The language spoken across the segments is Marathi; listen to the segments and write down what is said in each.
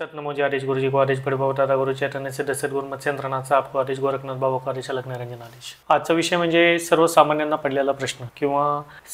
सतनमो आदेश गुरुजी को आदेश पडभाव दादा गुरु चैतन्य सिद्ध सद्गुरु मत्स्येंद्रनाथचा आपको आदेश गोरखनाथ बाबा को आदेश अलग निरंजन आदेश। आजचा विषय म्हणजे सर्वसामान्यांना पडलेला प्रश्न किंवा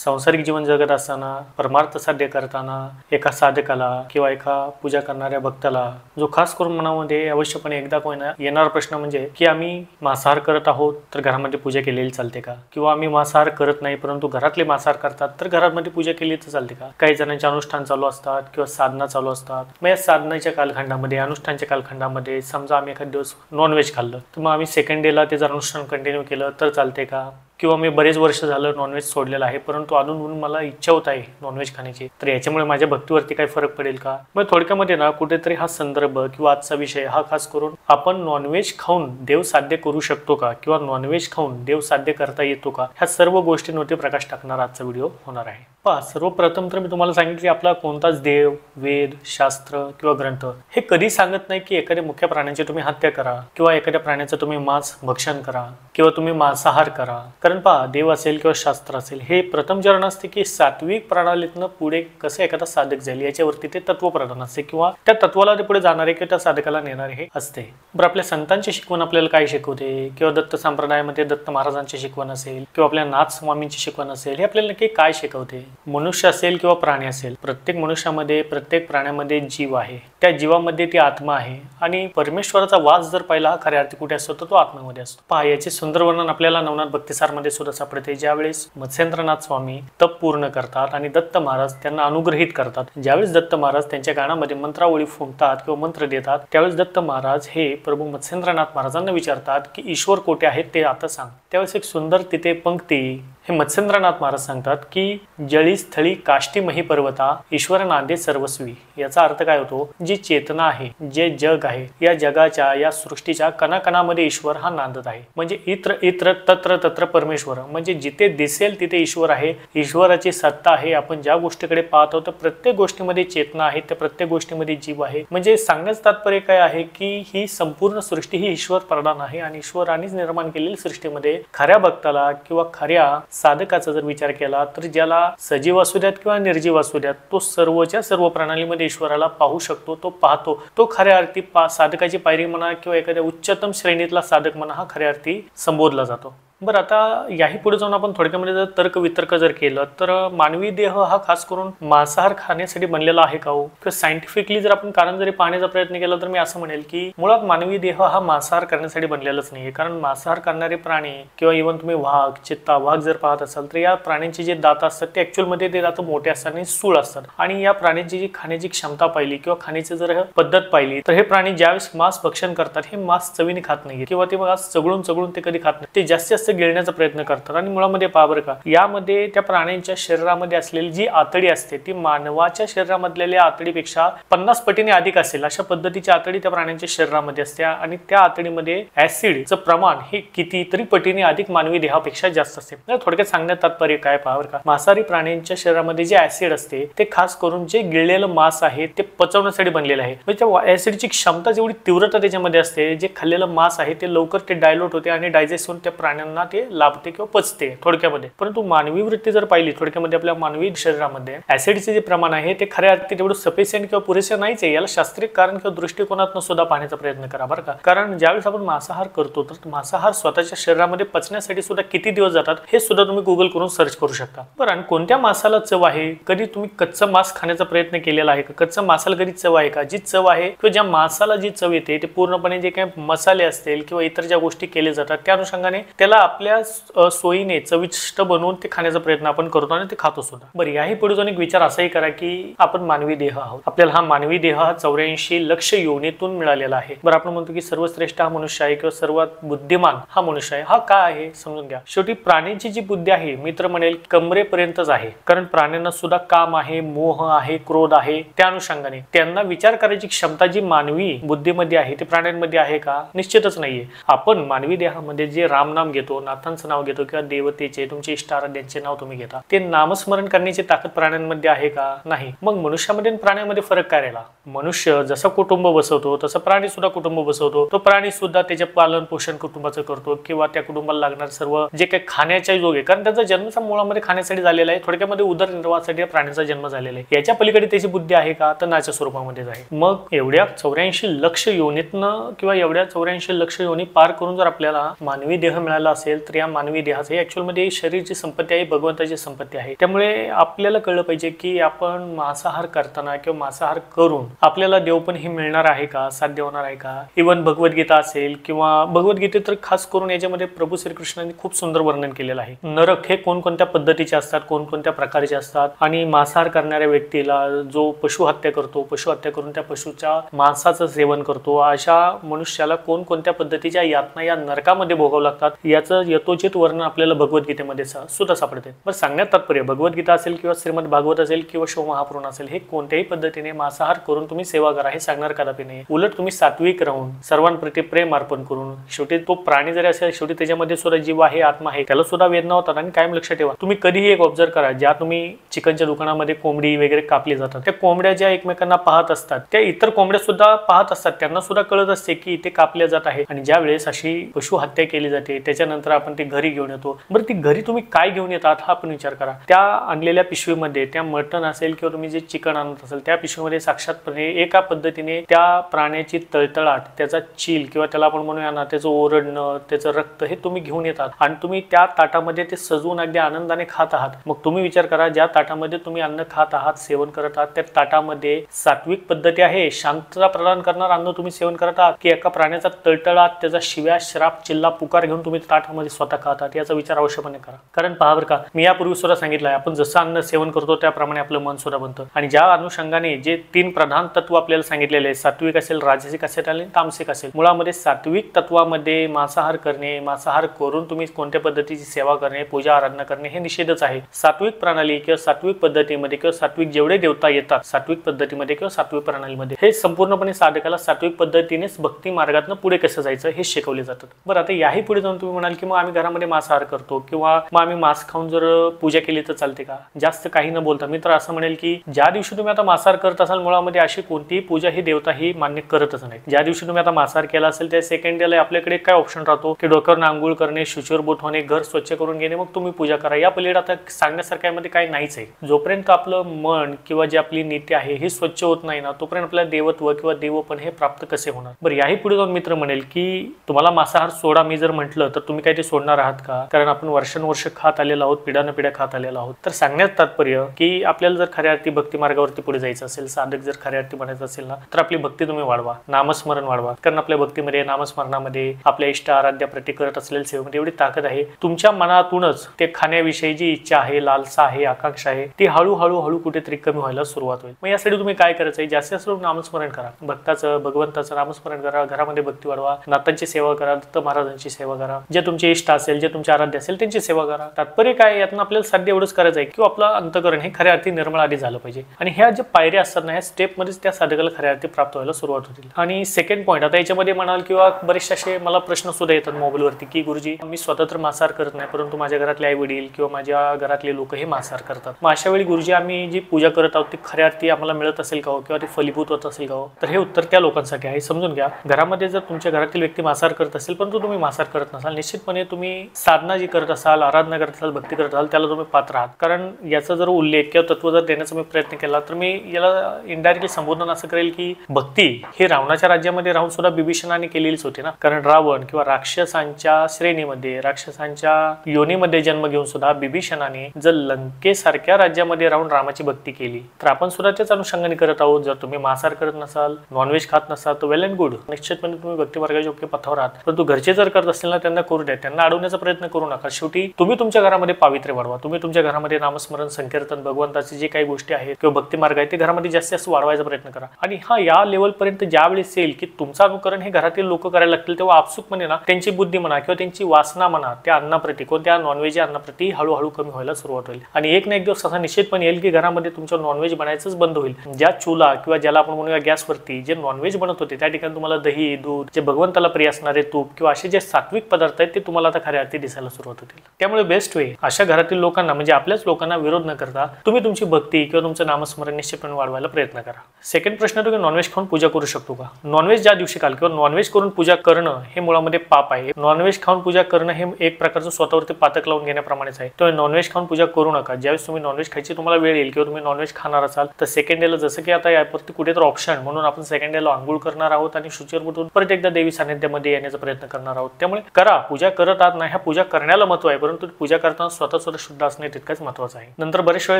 सांसारिक जीवन जगत असताना परमार्थ साध्य करताना एका साधकाला किंवा एका पूजा करणाऱ्या भक्ताला जो खास करून मनामध्ये अवश्यपणे एकदा कोणा येणारा प्रश्न म्हणजे की आम्ही मांसाहार करत आहोत तर घरामध्ये पूजा केलेली चालते का, किंवा आम्ही मांसाहार करत नाही परंतु घरातले मांसाहार करतात तर घरामध्ये पूजा केली तर चालते का। काही जणांचे अनुष्ठान चालू असतात किंवा साधना चालू असतात, मग या साधनाच्या कालखंडामध्ये अनुष्ठानच्या कालखंडामध्ये समजा आम्ही एखाद दिवस नॉनव्हेज खाल्लं तर मग आम्ही सेकंड डेला ते जर अनुष्ठान कंटिन्यू केलं तर चालते का, किंवा मी बरेच वर्ष झालं नॉनव्हेज सोडलेलं आहे परंतु अजून मला इच्छा होत आहे नॉनव्हेज खाण्याची, तर याच्यामुळे माझ्या भक्तीवरती काही फरक पडेल का। मग थोडक्यामध्ये ना कुठेतरी हा संदर्भ किंवा आजचा विषय हा खास करून आपण नॉनव्हेज खाऊन देव साध्य करू शकतो का किंवा नॉनव्हेज खाऊन देव साध्य करता येतो का, ह्या सर्व गोष्टींवरती प्रकाश टाकणारा आजचा व्हिडिओ होणार आहे। पहा, सर्वप्रथम तर मी तुम्हाला सांगितले की आपला कोणताच देव, वेद, शास्त्र किंवा ग्रंथ हे कधी सांगत नाही की एखाद्या मुख्य प्राण्याची तुम्ही हत्या करा किंवा एखाद्या प्राण्याचं तुम्ही मांस भक्षण करा किंवा तुम्ही मांसाहार करा। कारण पहा, देव असेल किंवा शास्त्र असेल हे प्रथम चरण असते की सात्विक प्रणालीतनं पुढे कसं एखादा साधक जाईल याच्यावरती ते तत्व प्रधान असते किंवा त्या तत्वाला ते पुढे जाणारे किंवा त्या साधकाला नेणारे हे असते। बरं, आपल्या संतांची शिकवण आपल्याला काय शिकवते किंवा दत्त संप्रदायामध्ये दत्त महाराजांची शिकवण असेल किंवा आपल्या नाथ स्वामींची शिकवण असेल हे आपल्याला नक्की काय शिकवते। मनुष्य असेल किंवा प्राणी असेल, प्रत्येक मनुष्यामध्ये प्रत्येक प्राण्यामध्ये जीव आहे, त्या जीवामध्ये ती आत्मा आहे आणि परमेश्वराचा वास जर पहिला हा खऱ्या अर्थी कुठे असतो तर तो आत्म्यामध्ये असतो। पहा, याचे सुंदर वर्णन आपल्याला नवनाथ भक्तिसारमध्ये सुद्धा सापडते। ज्यावेळेस मत्स्येंद्रनाथ स्वामी तप पूर्ण करतात आणि दत्त महाराज त्यांना अनुग्रहित करतात, ज्यावेळेस दत्त महाराज त्यांच्या गाण्यामध्ये मंत्रावळी फुंकतात किंवा मंत्र देतात त्यावेळेस दत्त महाराज हे प्रभू मत्स्येंद्रनाथ महाराजांना विचारतात की ईश्वर कोठे आहेत ते आता सांग। त्यावेळेस एक सुंदर तिथे पंक्ती हे मत्स्येंद्रनाथ महाराज सांगतात की जळी स्थळी काष्टी मही पर्वता ईश्वर नांदे सर्वस्वी। याचा अर्थ काय होतो, जी चेतना आहे, जे जग आहे, या जगाच्या या सृष्टीच्या कणाकणामध्ये ईश्वर हा नांदत आहे। म्हणजे इत्र इत्र तत्र तत्र परमेश्वर, म्हणजे जिथे दिसेल तिथे ईश्वर आहे, ईश्वराची सत्ता आहे। आपण ज्या गोष्टीकडे पाहतो तर प्रत्येक गोष्टीमध्ये चेतना आहे, त्या प्रत्येक गोष्टीमध्ये जीव आहे। म्हणजे सांगण्याचं तात्पर्य काय आहे की ही संपूर्ण सृष्टी ही ईश्वर प्रधान आहे आणि ईश्वरानेच निर्माण केलेली सृष्टीमध्ये खऱ्या भक्ताला किंवा खऱ्या साधकाचा जर विचार केला तर ज्याला सजीव असू द्यात किंवा निर्जीव असू द्यात तो सर्वच्या सर्व प्रणालीमध्ये ईश्वराला पाहू शकतो, तो पाहतो, तो खऱ्या अर्थी साधकाची पायरी म्हणा किंवा एखाद्या उच्चतम श्रेणीतला साधक म्हणा हा खऱ्या अर्थी संबोधला जातो। बरं, आता याही पुढे जाऊन आपण थोडक्यामध्ये जर तर्क वितर्क जर केलं तर मानवी देह हा खास करून मांसाहार खाण्यासाठी बनलेला आहे का हो, किंवा सायंटिफिकली जर आपण कारण जरी पाहण्याचा प्रयत्न केला तर मी असं म्हणेल की मुळात मानवी देह हा मांसाहार करण्यासाठी बनलेलाच नाहीये। कारण मांसाहार करणारे प्राणी किंवा इव्हन तुम्ही वाघ, चित्ता, वाघ जर पाहत असाल तर या प्राण्यांची जे दात असतात ते ऍक्च्युअल मध्ये ते दात मोठे असतात आणि सूळ असतात आणि या प्राण्यांची जी खाण्याची क्षमता पाहिली किंवा खाण्याची जर पद्धत पाहिली तर हे प्राणी ज्यावेळेस मांस भक्षण करतात हे मांस चवीने खात नाहीये किंवा ते मांस चगळून चगळून ते कधी खात नाही, ते जास्तीत गिळण्याचा प्रयत्न करतात। आणि मुळामध्ये पहा बरं का, यामध्ये त्या प्राण्यांच्या शरीरामध्ये असलेली जी आतडी असते ती मानवाच्या शरीरामधल्या आतडीपेक्षा 50 पटीने अधिक असेल अशा पद्धतीची आतडी त्या प्राण्यांच्या शरीरामध्ये असते आणि त्या आतडीमध्ये ऍसिडचं प्रमाण हे कितीतरी पटीने अधिक मानवी देहापेक्षा जास्त असते। थोडक्यात सांगण्यात तात्पर्य काय पहा बरं का, मांसाहारी प्राण्यांच्या शरीरामध्ये जे ऍसिड असते ते खास करून जे गिळलेलं मांस आहे ते पचवण्यासाठी बनलेलं आहे। म्हणजे त्या ऍसिडची क्षमता जेवढी तीव्रता त्याच्यामध्ये असते, जे खाल्लेलं मांस आहे ते लवकर ते डायल्यूट होते आणि डायजेस्ट होऊन त्या प्राण्यांना ते लाभते किंवा पचते थोडक्यामध्ये। परंतु मानवी वृत्ती जर पाहिली थोडक्यामध्ये आपल्या मानवी शरीरामध्ये ऍसिडचे जे प्रमाण आहे ते खऱ्या अर्थी तेवढं सफिशियंट किंवा पुरेसे नाहीच आहे। याला शास्त्रीय कारण किंवा दृष्टिकोनातून सुद्धा पाहण्याचा प्रयत्न करा बरं का। कारण ज्यावेळेस आपण मांसाहार करतो तर मांसाहार स्वतःच्या शरीरामध्ये पचण्यासाठी सुद्धा किती दिवस जातात हे सुद्धा तुम्ही गुगल करून सर्च करू शकता। बरं, आणि कोणत्या मांसाला चव आहे, कधी तुम्ही कच्चं मांस खाण्याचा प्रयत्न केलेला आहे का, कच्चं मांसाला कधी चव आहे का, जी चव आहे किंवा ज्या मांसाला जी चव येते ते पूर्णपणे जे काही मसाले असतील किंवा इतर ज्या गोष्टी केल्या जातात त्या अनुषंगाने त्याला आपल्या सोयीने चविष्ट बनवून ते खाण्याचा प्रयत्न आपण करतो आणि ते खातो सुद्धा। बरं, याही पुढे जाऊन एक विचार असाही करा की आपण मानवी देह आहोत, आपल्याला हा मानवी देह हा 84 लक्ष योनीतून मिळालेला आहे। बरं, आपण म्हणतो की सर्वश्रेष्ठ हा मनुष्य आहे किंवा सर्वात बुद्धिमान हा मनुष्य आहे, हा काय आहे समजून घ्या। शेवटी प्राण्यांची जी बुद्धी आहे मित्र म्हणेल कमरेपर्यंतच आहे, कारण प्राण्यांना सुद्धा काम आहे, मोह आहे, क्रोध आहे, त्या अनुषंगाने त्यांना विचार करायची क्षमता जी मानवी बुद्धीमध्ये आहे ते प्राण्यांमध्ये आहे का, निश्चितच नाहीये। आपण मानवी देहामध्ये जे रामनाम घेतो घेतो, नाथांचं नाव घेतो किंवा देवतेचे तुमचे इष्ट आराध्यांचे नाव तुम्ही घेता, ते नामस्मरण करण्याची ताकद प्राण्यांमध्ये आहे का? नाही. मग मनुष्यामध्ये आणि प्राण्यामध्ये फरक काय राहिला? मनुष्य जसं कुटुंब बसवतो तसं प्राणी सुद्धा कुटुंब बसवतो. तो प्राणी सुद्धा त्याचे पालन पोषण कुटुंबाचं करतो किंवा त्या कुटुंबाला लागणार सर्व जे काही खाण्याच्या योग आहे, कारण त्याचा जन्मचा मुळामध्ये खाण्यासाठी झालेला आहे, थोडक्यामध्ये उदरनिर्वाहासाठी प्राण्याचा जन्म झालेला आहे. याच्या पलीकडे त्याची बुद्धी आहे का? तर नाच्या स्वरूपामध्येच आहे. मग एवढ्या 84 लक्ष योनीतनं किंवा एवढ्या 84 लक्ष योनी पार करून जर आपल्याला मानवी देह मिळाला असेल तर या मानवी देहाचं ऍक्च्युअल मध्ये शरीरची संपत्ती आहे, भगवंताची संपत्ती आहे. त्यामुळे आपल्याला कळलं पाहिजे की आपण मांसाहार करताना किंवा मांसाहार करून आपल्याला देवपण हे मिळणार आहे का, साध्य होणार आहे का? इव्हन भगवद्गीता असेल किंवा भगवद्गीतेत तर खास करून याच्यामध्ये प्रभू श्रीकृष्णांनी खूप सुंदर वर्णन केलेलं आहे. नरक हे कोणकोणत्या पद्धतीचे असतात, कोणकोणत्या प्रकारचे असतात, आणि मांसाहार करणाऱ्या व्यक्तीला जो पशु हत्या करतो, पशु हत्या करून त्या पशुच्या मांसाचं सेवन करतो, अशा मनुष्याला कोणकोणत्या पद्धतीच्या यातना या नरकामध्ये भोगावं लागतात, याचं यथोचित वर्णन आपल्याला भगवद्गीतेमध्ये सुद्धा सापडते. बरं, सांगण्यात तात्पर्य भगवद्गीता असेल किंवा श्रीमद भागवत असेल किंवा शिवमहापुराण असेल, हे कोणत्याही पद्धतीने मांसाहार करून तुम्ही सेवा करा हे सांगणार कदापि नाही. उलट तुम्ही सात्विक राहून सर्वांप्रती प्रेम अर्पण करून, शेवटी तो प्राणी जरी असेल शेवटी त्याच्यामध्ये सुद्धा जीव आहे, आत्मा आहे, त्याला सुद्धा वेदना होतात. आणि कायम लक्षात ठेवा, तुम्ही कधीही एक ऑब्झर्व करा, ज्या तुम्ही चिकनच्या दुकानामध्ये कोंबडी वगैरे कापली जातात, त्या कोंबड्या ज्या एकमेकांना पाहत असतात त्या इतर कोंबड्या सुद्धा पाहत असतात, त्यांना सुद्धा कळत असते की इथे कापल्या जात आहे. आणि ज्या वेळेस अशी पशु हत्या केली जाते त्याच्यानंतर आपण ती घरी घेऊन येतो. बरं, ती घरी तुम्ही काय घेऊन येतात हा आपण विचार करा. त्या आणलेल्या पिशवीमध्ये त्या मटण असेल किंवा तुम्ही जे चिकन आणत असेल त्या पिशवीमध्ये साक्षातपणे एका पद्धतीने त्या प्राण्याची तळतळाट, त्याचा चील किंवा त्याला आपण म्हणूया ना त्याचं ओरडणं, त्याचं रक्त हे तुम्ही घेऊन येतात आणि तुम्ही त्या ताटामध्ये ते सजवून अगदी आनंदाने खात आहात. मग तुम्ही विचार करा, ज्या ताटामध्ये तुम्ही अन्न खात आहात, सेवन करत आहात, त्या ताटामध्ये सात्विक पद्धती आहे, शांतता प्रदान करणार अन्न तुम्ही सेवन करत आहात, की एका प्राण्याचा तळतळाट, त्याचा शिव्या, श्राप, चिल्ला, पुकार घेऊन तुम्ही ताटामध्ये स्वतः खातात, याचा विचार अवश्यपणे करा. कारण पहा बरं का, मी यापूर्वी सुद्धा सांगितलं आहे, आपण जसं अन्न सेवन करतो त्याप्रमाणे आपलं मन सुद्धा बनतं. आणि ज्या अनुषंगाने जे 3 प्रधान तत्व आपल्याला सांगितलेले आहे, सात्विक असेल, राजसिक असेल आणि तामसिक असेल, मुळामध्ये सात्विक तत्वामध्ये मांसाहार करणे, मांसाहार करून तुम्ही कोणत्या पद्धतीची सेवा करणे, पूजा आराधना करणे हे निषेधच आहे. सात्विक प्रणाली किंवा सात्विक पद्धतीमध्ये किंवा सात्विक जेवढे देवता येतात सात्विक पद्धतीमध्ये किंवा सात्विक प्रणालीमध्ये, हे संपूर्णपणे साधकाला सात्विक पद्धतीनेच भक्ती मार्गातून पुढे कसं जायचं हे शिकवले जातात. बरं, आता याही पुढे जाऊन तुम्ही म्हणाल की मग आम्ही घरामध्ये मांसाहार करतो किंवा मग आम्ही मांस खाऊन जर पूजा केली तर चालते का? जास्त काही न बोलता मी तर असं म्हणेल की ज्या दिवशी तुम्ही आता मांसाहार करत असाल, मुळामध्ये अशी कोणतीही पूजा ही देवता ही मान्य करतच नाही. ज्या दिवशी तुम्ही आता मांसाहार केला असेल त्या सेकंड डेला आपल्याकडे काय ऑप्शन राहतो की डोक्यावर आंघोळ करणे, शुचिर्भूत होणे, घर स्वच्छ करून घेणे, मग तुम्ही पूजा करा. या पलीकडे आता सांगण्यासारख्यामध्ये काही नाहीच आहे. जोपर्यंत आपलं मन किंवा जी आपली नीती आहे ही स्वच्छ होत नाही ना, तोपर्यंत आपल्याला देवत्व किंवा देवपण हे प्राप्त कसे होणार? बरं, याही पुढे जाऊन मित्र म्हणेल की तुम्हाला मांसाहार सोडा मी जर म्हटलं तर तुम्ही काय ते सोडणार आहात का? कारण आपण वर्षानुवर्ष खात आलेलो आहोत, पिढ्यानपिढ्या खात आलेलो आहोत. तर सांगण्यात तात्पर्य की आपल्याला जर खऱ्या अर्थी भक्ती मार्गावरती पुढे जायचं असेल, साधक जर खऱ्या अर्थी बनायचं असेल ना, तर आपली भक्ती तुम्ही वाढवा, नामस्मरण वाढवा. कारण आपल्या भक्तीमध्ये, नामस्मरणामध्ये, आपल्या इष्ट आराध्या प्रति करत असलेल्या सेवेमध्ये एवढी ताकद आहे. तुमच्या मनातूनच ते खाण्याविषयी जी इच्छा आहे, लालसा आहे, आकांक्षा आहे, ती हळूहळू कुठेतरी कमी व्हायला सुरुवात होईल. मग यासाठी तुम्ही काय करायचं आहे? जास्तीत जास्त नामस्मरण करा, भक्ताचं, भगवंताचं नामस्मरण करा, घरामध्ये भक्ती वाढवा, नाथांची सेवा करा, दत्त महाराजांची सेवा करा, जे तुमचे इष्ट असेल, जे तुमचे आराध्य असेल त्यांची सेवा करा. तात्पर्य काय, यातून आपल्याला साध्य एवढंच करायचं आहे की आपलं अंतकरण हे खऱ्या अर्थी निर्मळ आधी झालं पाहिजे. आणि ह्या ज्या पायऱ्या असतात ना, ह्या स्टेपमध्येच त्या साधकाला खऱ्या अर्थी प्राप्त व्हायला सुरुवात होतील. आणि सेकंड पॉईंट, आता याच्यामध्ये म्हणाल किंवा बरेचसे असे मला प्रश्न सुद्धा येतात मोबाईलवरती की गुरुजी मी स्वतंत्र मांसाहार करत नाही, परंतु माझ्या घरातले आई वडील किंवा माझ्या घरातले लोक हे मांसाहार करतात. मग अशा वेळी गुरुजी आम्ही जी पूजा करत आहोत ती खऱ्या अर्थी आम्हाला मिळत असेल का हो, किंवा ती फलीभूत होत असेल का हो? तर हे उत्तर त्या लोकांसाठी आहे. समजून घ्या, घरामध्ये जर तुमच्या घरातील व्यक्ती मांसाहार करत असेल परंतु तुम्ही मांसाहार करत नसाल, निश्चितपणे तुम्ही साधना जी करत असाल, आराधना करत असाल, भक्ती करत असाल, त्याला तुम्ही पात्र आहात. कारण याचा जर उल्लेख किंवा तत्व जर देण्याचा मी प्रयत्न केला तर मी याला इनडायरेक्टली संबोधन असं करेल की भक्ती ही रावणाच्या राज्यामध्ये राहून सुद्धा बिभीषणाने केलेलीच होती ना. कारण रावण किंवा राक्षसांच्या श्रेणीमध्ये, राक्षसांच्या योनीमध्ये जन्म घेऊन सुद्धा बिभीषणाने जर लंकेसारख्या राज्यामध्ये राहून रामाची भक्ती केली तर आपण सुद्धा त्याच अनुषंगाने करत आहोत. जर तुम्ही मांसाहार करत नसाल, नॉनव्हेज खात नसाल तर वेल अँड गुड, निश्चितपणे तुम्ही भक्ती मार्गाच्या योग्य पथावर आहात. परंतु घरचे जर करत असतील ना, त्यांना करू द्या, त्यांना अडवण्याचा प्रयत्न करू नका. शेवटी तुम्ही तुमच्या घरामध्ये पावित्र्य वाढवा, तुम्ही तुमच्या घरामध्ये नामस्मरण, संकीर्तन, भगवंताचे जे काही गोष्टी आहेत किंवा भक्ती मार्ग आहे ते घरामध्ये जास्तीत जास्त वाढवायचा प्रयत्न करा. आणि हा या लेवल पर्यंत ज्यावेळेस येईल की तुमचं अनुकरण हे घरातील लोक करायला लागतील, तेव्हा आपसुकपणे ना त्यांची बुद्धी म्हणा किंवा त्यांची वासना म्हणा त्या अन्नाप्रती, कोणत्या नॉनव्हेज अन्नाप्रती हळूहळू कमी व्हायला सुरुवात होईल. आणि एक ना एक दिवस असा निश्चितपणे येईल की घरामध्ये तुमचं नॉनव्हेज बनायचंच बंद होईल. ज्या चुला किंवा ज्याला आपण म्हणूया गॅसवरती जे नॉनव्हेज बनत होते त्या ठिकाणी तुम्हाला दही, दूध, जे भगवंताला प्रिय असणारे तूप किंवा असे जे सात्विक पदार्थ आहेत ते तुम्हाला आता खऱ्या अर्थी दिसायला सुरुवात होतील. त्यामुळे बेस्ट वे अशा घरातील लोकांना म्हणजे आपल्याच लोकांना विरोध न करता तुम्ही तुमची भक्ती किंवा तुमचं नामस्मरण निश्चितपणे वाढवायला प्रयत्न करा. सेकंड प्रश्न, तुम्ही नॉनव्हेज खाऊन पूजा करू शकतो का? नॉनव्हेज ज्या दिवशी खाल किंवा नॉनव्हेज करून पूजा करणं हे मुळामध्ये पाप आहे. नॉनव्हेज खाऊन पूजा करणं हे एक प्रकारचं स्वतःवरती पातक लावून घेण्याप्रमाणेच आहे. तर नॉनव्हेज खाऊन पूजा करू नका. ज्यावेळेस तुम्ही नॉनव्हेज खायची तुम्हाला वेळ येईल किंवा तुम्ही नॉनव्हेज खाणार असाल तर सेकंड डेला जसं की आता यावरती कुठेतरी ऑप्शन म्हणून आपण सेकंड डेला आंघोळ करणार आहोत आणि शुचीवर उठून परत एकदा देवी सानिध्यामध्ये येण्याचा प्रयत्न करणार आहोत. त्यामुळे करा, पूजा करत आहात नाही, ह्या पूजा करण्याला महत्व आहे, परंतु पूजा करताना स्वतः शुद्ध असणे तितकंच महत्वाचं आहे. नंतर बरेच वेळा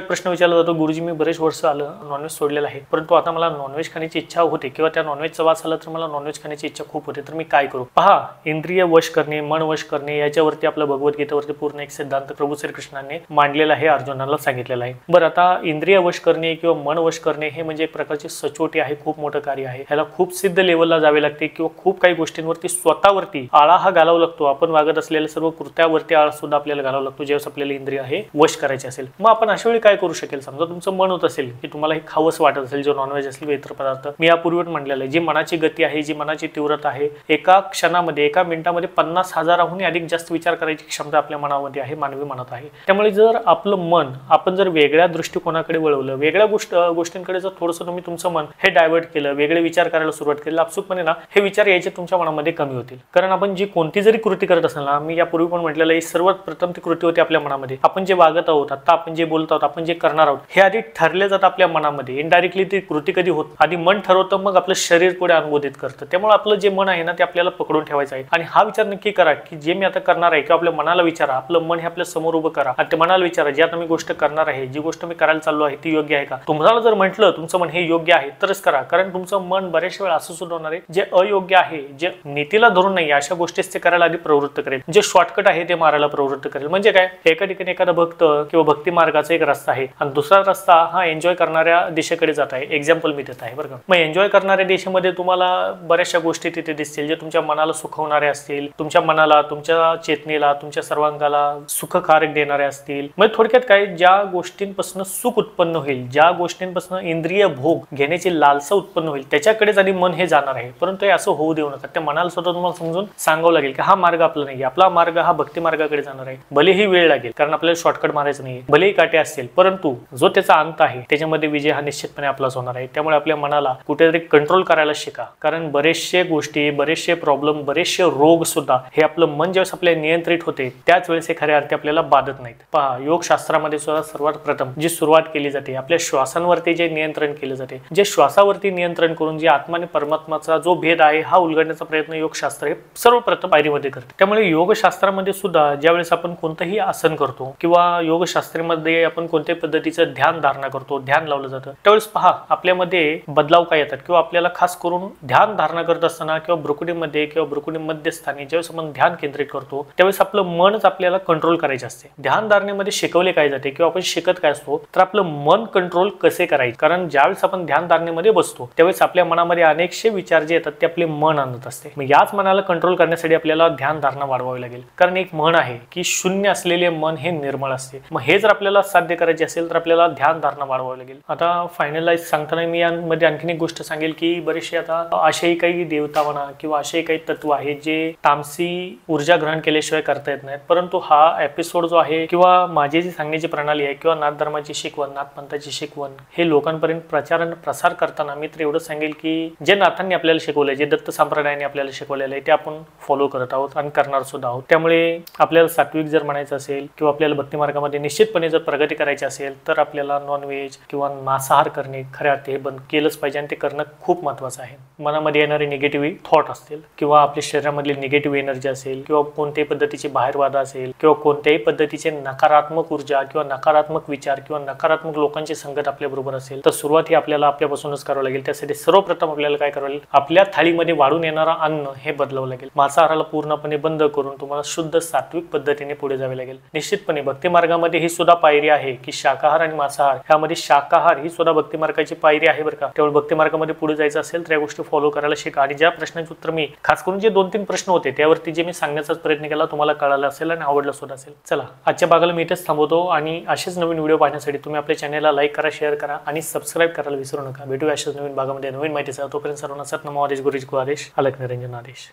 एक प्रश्न विचारला जातो, गुरुजी मी बरेच वर्ष आलं नॉनव्हेज सोडलेलं आहे, परंतु आता मला नॉनव्हेज खाण्याची इच्छा होते किंवा त्या नॉनव्हेजचा वास आला तर मला नॉनव्हेज खाण्याची इच्छा खूप होते, तर मी काय करू? पहा, इंद्रिय वश करणे, मन वश करणे याच्यावरती आपलं भगवद्गीतेवरती पूर्ण एक सिद्धांत प्रभू श्रीकृष्णाने मांडलेला आहे, अर्जुनाला सांगितलेला आहे. बरं, आता इंद्रिय वश करणे किंवा मन वश करणे हे म्हणजे एक प्रकारची सचोटी आहे, खूप मोठं कार्य आहे. ह्याला खूप सिद्ध लेवलला जावे लागते किंवा खूप काही गोष्टींवरती स्वतःवरती आळा हा घालावा लागतो. आपण वागत असलेल्या सर्व कृत्यावरती आळा सुद्धा आपल्याला घालावा लागतो ज्यावेळेस आपल्याला इंद्रिय हे वश करायचे असेल. मग आपण अशा वेळी काय करू शकेल? समजा तुमचं मन होत असेल की तुम्हाला हे खावंच वाटत असेल, जो नॉनव्हेज असेल, इतर पदार्थ, मी यापूर्वी म्हटलेलं आहे, जी मनाची गती आहे, जी मनाची तीव्रता आहे, एका क्षणामध्ये एका मिनिटामध्ये 50,000हून अधिक जास्त विचार करायची क्षमता आपल्या मनामध्ये आहे, मानवी मनात आहे. त्यामुळे जर आपलं मन आपण जर वेगळ्या दृष्टिकोनाकडे वळवलं, वेगळ्या गोष्टींकडे जर थोडंसं तुम्ही तुमचं मन हे डायव्हर्ट केलं, वेगळे विचार करायला सुरुवात केली, आपसुकपणे ना हे विचार यायचे तुमच्या मनामध्ये कमी होतील. कारण आपण जी कोणती जरी कृती करत असेल ना, मी यापूर्वी पण म्हटलेलं आहे, सर्वात प्रथम ती कृती होती आपल्या मनामध्ये. आपण जे वागत आहोत, आता आपण जे बोलत आहोत, आपण जे करणार आहोत, हे आधी ठरले जातं आपल्या मनामध्ये. इनडायरेक्टली ती कृती कधी होत, आधी मन ठरवतं, मग आपलं शरीर पुढे अनुमोदित करतं. त्यामुळे आपलं जे मन आहे ना ते आपल्याला पकडून ठेवायचं आहे. आणि हा विचार नक्की करा की जे मी आता करणार आहे, किंवा आपल्या मनाला विचारा, आपलं मन हे आपल्या समोर उभं करा आणि ते मनाला विचारा, जी आता मी गोष्ट करणार आहे, जी गोष्ट मी करायला चाललो आहे ती योग्य आहे का? तुम्हाला जर म्हटलं तुमचं मन हे योग्य आहे तरच करा. कारण तुमचं मन बरेच वेळा असं सुद्धा होणार आहे जे अयोग्य आहे, जे नीतीला धरून नाही अशा गोष्टीच ते करायला आधी प्रवृत्त करेल, जे शॉर्टकट आहे ते मारायला प्रवृत्त करेल. म्हणजे काय, एका ठिकाणी एखादा भक्त किंवा भक्ती मार्गाचा एक रस्ता आहे आणि दुसरा रस्ता हा एन्जॉय करणाऱ्या दिशेकडे जात आहे. एक्झाम्पल मी देत आहे बरं का. मग एन्जॉय करणाऱ्या दिशेमध्ये तुम्हाला बऱ्याचशा गोष्टी तिथे दिसतील जे तुमच्या मनाला सुखवणारे असतील, तुमच्या मनाला, तुमच्या चेतनेला, तुमच्या सर्वांगाला सुखकारक देणारे असतील. म्हणजे थोडक्यात काय, ज्या गोष्टींपासून सुख उत्पन्न होईल, ज्या गोष्टींपासून इंद्रिय भोग घेण्याची लालसा उत्पन्न होईल, त्याच्याकडेच आधी मन हे जाणार आहे. परंतु हे असं होऊ देऊ नका. त्या मनाला स्वतः तुम्हाला समजून सांगावं लागेल की हा मार्ग आपला नाही, आपला मार्ग हा भक्ती मार्गाकडे जाणार आहे. भलेही वेळ लागेल, कारण आपल्याला शॉर्टकट मारायचं नाही, भलेही काटे असतील, परंतु जो त्याचा अंत आहे त्याच्यामध्ये विजय हा निश्चितपणे आपलाच होणार आहे. त्यामुळे आपल्या मनाला कुठेतरी कंट्रोल करायला शिका. कारण बरेचसे गोष्टी, बरेचसे प्रॉब्लेम, बरेचसे रोग सुद्धा हे आपलं मन ज्यावेळेस आपल्या नियंत्रित होते त्याच वेळेस हे खऱ्या अर्थी आपल्याला बाधत नाहीत. पहा, योग शास्त्रामध्ये सुद्धा सर्वात प्रथम जी सुरुवात केली जाते, आपल्या श्वासांवरती जे नियंत्रण केले जाते, जे श्वासावरती नियंत्रण करून जे आत्मा आणि परमात्माचा जो भेद आहे हा उलगडण्याचा प्रयत्न योगशास्त्र हे सर्वप्रथम पायरीमध्ये करते. त्यामुळे योगशास्त्रामध्ये सुद्धा ज्यावेळेस आपण कोणतंही आसन करतो किंवा योगशास्त्रामध्ये आपण कोणत्याही पद्धतीचं ध्यान धारणा करतो, ध्यान लावलं जातं, त्यावेळेस पहा आपल्यामध्ये बदलाव काय येतात. किंवा आपल्याला खास करून ध्यान धारणा करत असताना किंवा भ्रुकुटीमध्ये किंवा भ्रुकुटी मध्यस्थानी ज्यावेळेस आपण ध्यान केंद्रित करतो त्यावेळेस आपलं मनच आपल्याला कंट्रोल करायचे असते. ध्यान धारणेमध्ये शिकवले काय जाते किंवा आपण शिकत काय असतो तर आपलं मन कंट्रोल कसे करायचे. कारण ज्यावेळेस आपण ध्यान धारणेमध्ये बसतो त्यावेळेस आपल्या मनामध्ये अनेकशे विचार जे येतात ते आपले मन आणत असते. मग याच मनाला कंट्रोल करण्यासाठी आपल्याला ध्यान धारणा वाढवावी लागेल. कारण एक म्हण आहे की शून्य असलेले मन हे निर्मळ असते. मग हे जर आपल्याला साध्य करायचे असेल तर आपल्याला ध्यान धारणा वाढवावी लागेल. आता फायनलाइज सांगताना मी यामध्ये आणखीन एक गोष्ट सांगेल की बरेचसे आता असेही काही देवता म्हणा किंवा असे काही तत्व आहेत जे तामसी ऊर्जा ग्रहण केल्याशिवाय करता येत नाहीत. परंतु हा एपिसोड जो आहे किंवा माझी जी सांगण्याची प्रणाली आहे किंवा नाथ धर्माची शिकवण, नाथपंथाची शिकवण हे लोकांपर्यंत प्रसार करताना मी तर एवढं सांगेल की जे नाथांनी आपल्याला शिकवलंय, जे दत्त संप्रदायाने आपल्याला शिकवलेलं आहे ते आपण फॉलो करत आहोत आणि करणार सुद्धा आहोत. त्यामुळे आपल्याला सात्विक जर म्हणायचं असेल किंवा आपल्याला भक्ती मार्गामध्ये निश्चितपणे जर प्रगती करायची असेल तर आपल्याला नॉनव्हेज किंवा मांसाहार करणे खऱ्या अर्थी हे बंद केलंच पाहिजे आणि ते करणं खूप महत्त्वाचं आहे. मनामध्ये येणारे निगेटिव्ह थॉट असतील किंवा आपल्या शरीरामधली निगेटिव्ह एनर्जी असेल किंवा कोणत्याही पद्धतीची बाहेरवादा असेल किंवा कोणत्याही पद्धतीचे नकारात्मक ऊर्जा किंवा नकारात्मक विचार किंवा नकारात्मक लोकांची संगत आपल्या बरोबर असेल तर सुरुवात ही आपल्याला आपल्यापासूनच करावं लागेल. त्यासाठी सर्वप्रथम आपल्याला काय करावं लागेल, आपल्या थाळीमध्ये वाढून येणारा अन्न हे बदलावं लागेल. मांसाहाराला पूर्णपणे बंद करून तुम्हाला शुद्ध सात्विक पद्धतीने पुढे जावे लागेल. निश्चितपणे भक्ती मार्गामध्ये ही सुद्धा पायरी आहे की शाकाहार आणि मांसाहार ह्यामध्ये शाकाहार ही सुद्धा भक्ती मार्गाची पायरी आहे बरं का. त्यामुळे भक्ती मार्गामध्ये पुढे जायचं असेल तर या गोष्टी फॉलो करायला शिका. आणि ज्या प्रश्नांचे उत्तर मी खास करून जे 2-3 प्रश्न होते त्यावरती जे मी सांगण्याचा प्रयत्न केला तुम्हाला कळालं असेल आणि आवडलं सुद्धा असेल. चला आजच्या भागाला मी इथेच थांबवतो आणि असेच नवीन व्हिडिओ पाहण्यासाठी तुम्ही आपल्या चॅनलला लाईक करा, शेअर करा आणि सबस्क्राईब करायला विसरू नका. भेटूया अशाच नवीन भागामध्ये नवीन माहितीचा. तोपर्यंत सर्वांना सत नमो आदेश गुरुजी को आदेश अलख निरंजन आदेश.